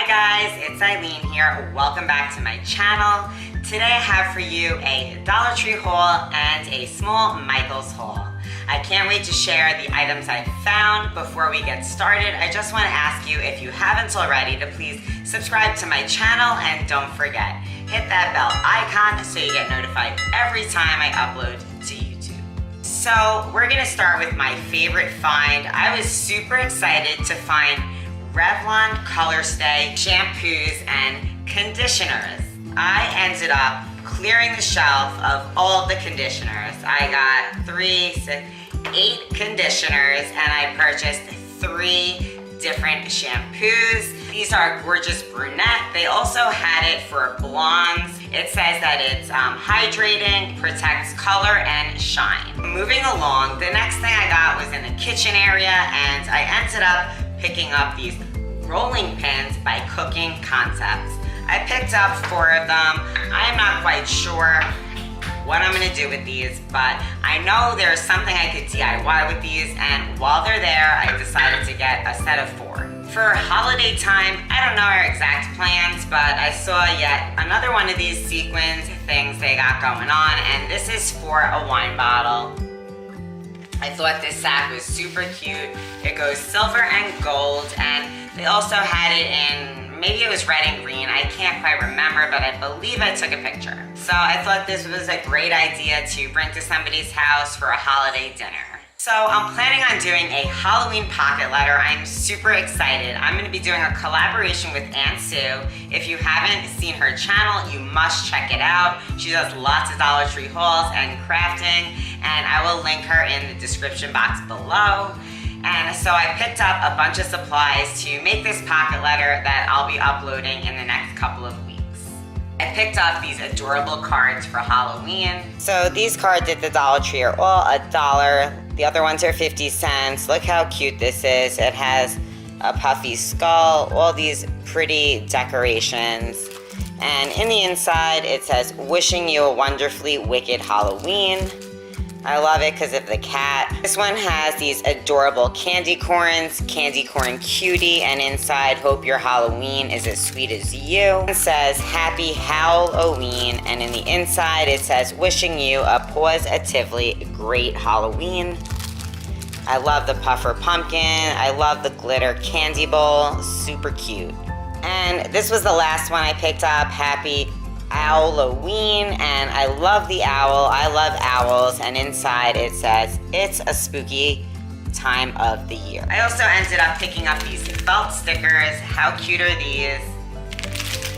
Hi guys, it's Ilene here. Welcome back to my channel. Today I have for you a Dollar Tree haul and a small Michaels haul. I can't wait to share the items I found. Before we get started, I just want to ask you, if you haven't already, to please subscribe to my channel and don't forget, hit that bell icon so you get notified every time I upload to YouTube. So we're gonna start with my favorite find. I was super excited to find Revlon Color Stay shampoos and conditioners. I ended up clearing the shelf of all the conditioners. I got 8 conditioners and I purchased 3 different shampoos. These are gorgeous brunette. They also had it for blondes. It says that it's hydrating, protects color, and shine. Moving along, the next thing I got was in the kitchen area, and I ended up picking up these rolling pins by Cooking Concepts. I picked up 4 of them. I am not quite sure what I'm gonna do with these, but I know there's something I could DIY with these, and while they're there, I decided to get a set of 4. For holiday time, I don't know our exact plans, but I saw yet another one of these sequins things they got going on, and this is for a wine bottle. I thought this sack was super cute. It goes silver and gold, and they also had it in, maybe it was red and green. I can't quite remember, but I believe I took a picture. So I thought this was a great idea to bring to somebody's house for a holiday dinner. So I'm planning on doing a Halloween pocket letter. I'm super excited. I'm gonna be doing a collaboration with Aunt Sue. If you haven't seen her channel, you must check it out. She does lots of Dollar Tree hauls and crafting, and I will link her in the description box below. And so I picked up a bunch of supplies to make this pocket letter that I'll be uploading in the next couple of weeks. I picked up these adorable cards for Halloween. So these cards at the Dollar Tree are all $1. The other ones are 50 cents. Look how cute this is. It has a puffy skull, all these pretty decorations. And in the inside, it says, "Wishing you a wonderfully wicked Halloween." I love it because of the cat. This one has these adorable candy corns, candy corn cutie, and inside, "Hope your Halloween is as sweet as you." It says, "Happy Halloween," and in the inside, it says, "Wishing you a positively great Halloween." I love the puffer pumpkin. I love the glitter candy bowl. Super cute. And this was the last one I picked up, Happy Halloween, and I love the owl. I love owls, and inside it says, "It's a spooky time of the year." I also ended up picking up these felt stickers. How cute are these?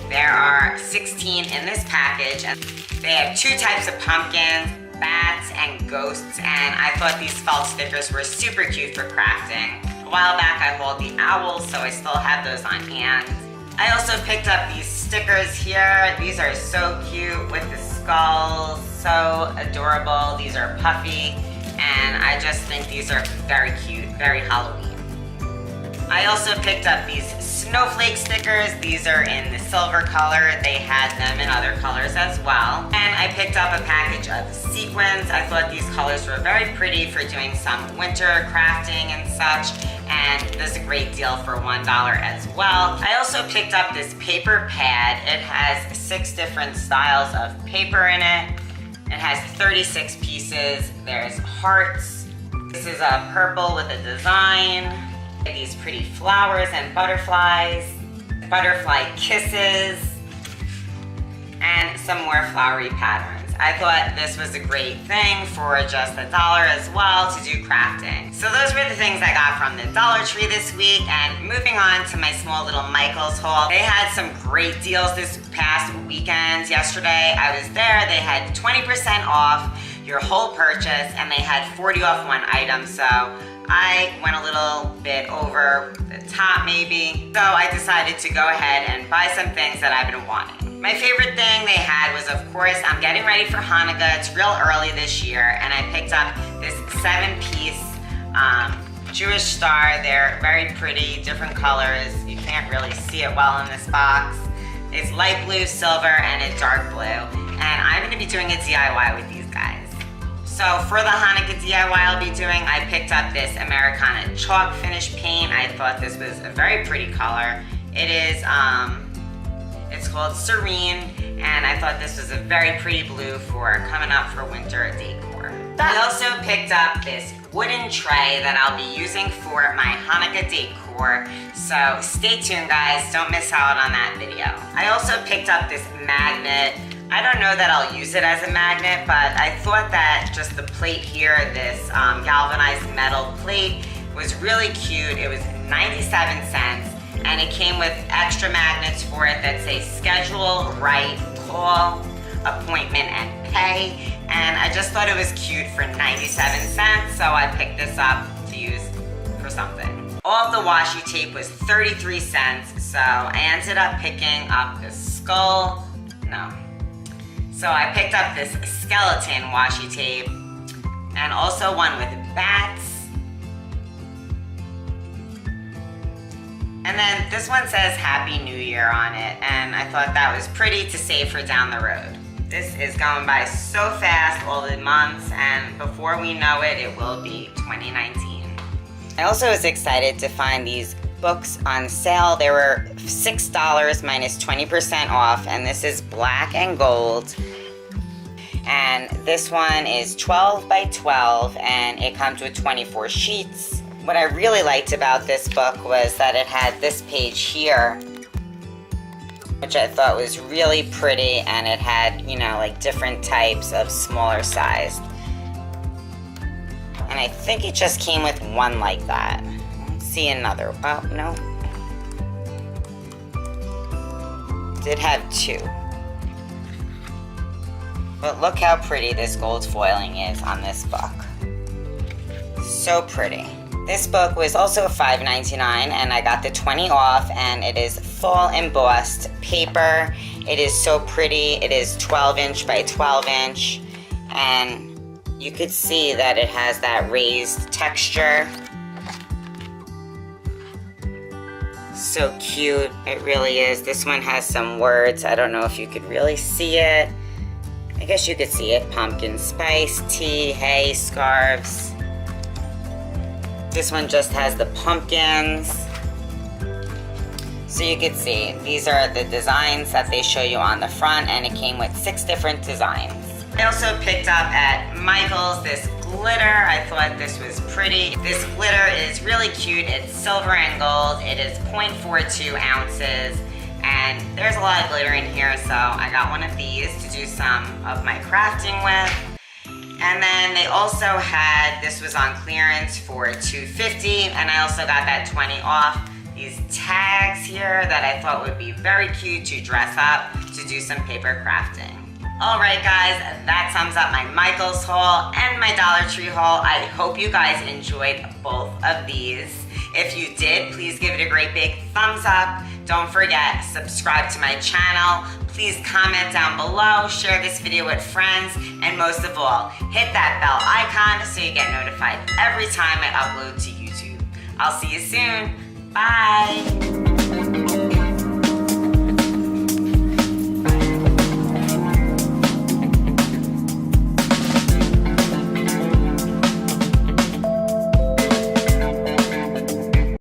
There are 16 in this package, and they have 2 types of pumpkins, bats and ghosts, and I thought these felt stickers were super cute for crafting. A while back I hauled the owls, so I still have those on hand. I also picked up these stickers here. These are so cute with the skulls, so adorable. These are puffy, and I just think these are very cute, very Halloween. I also picked up these snowflake stickers. These are in the silver color. They had them in other colors as well. And I picked up a package of sequins. I thought these colors were very pretty for doing some winter crafting and such, and this is a great deal for $1 as well. I also picked up this paper pad. It has 6 different styles of paper in it. It has 36 pieces. There's hearts. This is a purple with a design. These pretty flowers and butterflies, butterfly kisses, and some more flowery patterns. I thought this was a great thing for just $1 as well to do crafting. So those were the things I got from the Dollar Tree this week, and moving on to my small little Michaels haul. They had some great deals this past weekend. Yesterday I was there. They had 20% off your whole purchase, and they had 40 off one item, so I went a little bit over the top maybe. So I decided to go ahead and buy some things that I've been wanting. My favorite thing they had was, of course, I'm getting ready for Hanukkah. It's real early this year, and I picked up this 7-piece Jewish star. They're very pretty, different colors. You can't really see it well in this box. It's light blue, silver, and a dark blue. And I'm gonna be doing a DIY with these guys. So for the Hanukkah DIY I'll be doing, I picked up this Americana chalk finish paint. I thought this was a very pretty color. It is, it's called Serene, and I thought this was a very pretty blue for coming up for winter decor. I also picked up this wooden tray that I'll be using for my Hanukkah decor, so stay tuned guys, don't miss out on that video. I also picked up this magnet. I don't know that I'll use it as a magnet, but I thought that just the plate here, this galvanized metal plate, was really cute. It was 97 cents, and it came with extra magnets for it that say schedule, write, call, appointment, and pay. And I just thought it was cute for 97 cents, so I picked this up to use for something. All of the washi tape was 33 cents, so I ended up picking up this skull. No. So I picked up this skeleton washi tape, and also one with bats. And then this one says Happy New Year on it, and I thought that was pretty to save for down the road. This is going by so fast, all the months, and before we know it, it will be 2019. I also was excited to find these books on sale. They were $6 minus 20% off, and this is black and gold. And this one is 12 by 12, and it comes with 24 sheets. What I really liked about this book was that it had this page here, which I thought was really pretty, and it had, you know, like different types of smaller sized. And I think it just came with one like that. Let's see another. Oh, no. Did have two. But look how pretty this gold foiling is on this book. So pretty. This book was also $5.99, and I got the 20 off, and it is full embossed paper. It is so pretty. It is 12 inch by 12 inch, and you could see that it has that raised texture. So cute, it really is. This one has some words. I don't know if you could really see it. I guess you could see it. Pumpkin spice, tea, hay, scarves. This one just has the pumpkins. So you can see, these are the designs that they show you on the front, and it came with 6 different designs. I also picked up at Michael's this glitter. I thought this was pretty. This glitter is really cute. It's silver and gold. It is 0.42 ounces, and there's a lot of glitter in here, so I got one of these to do some of my crafting with. And then they also had, this was on clearance for $2.50, and I also got that 20 off. These tags here that I thought would be very cute to dress up to do some paper crafting. Alright guys, that sums up my Michaels haul and my Dollar Tree haul. I hope you guys enjoyed both of these. If you did, please give it a great big thumbs up. Don't forget, subscribe to my channel. Please comment down below, share this video with friends, and most of all, hit that bell icon so you get notified every time I upload to YouTube. I'll see you soon. Bye.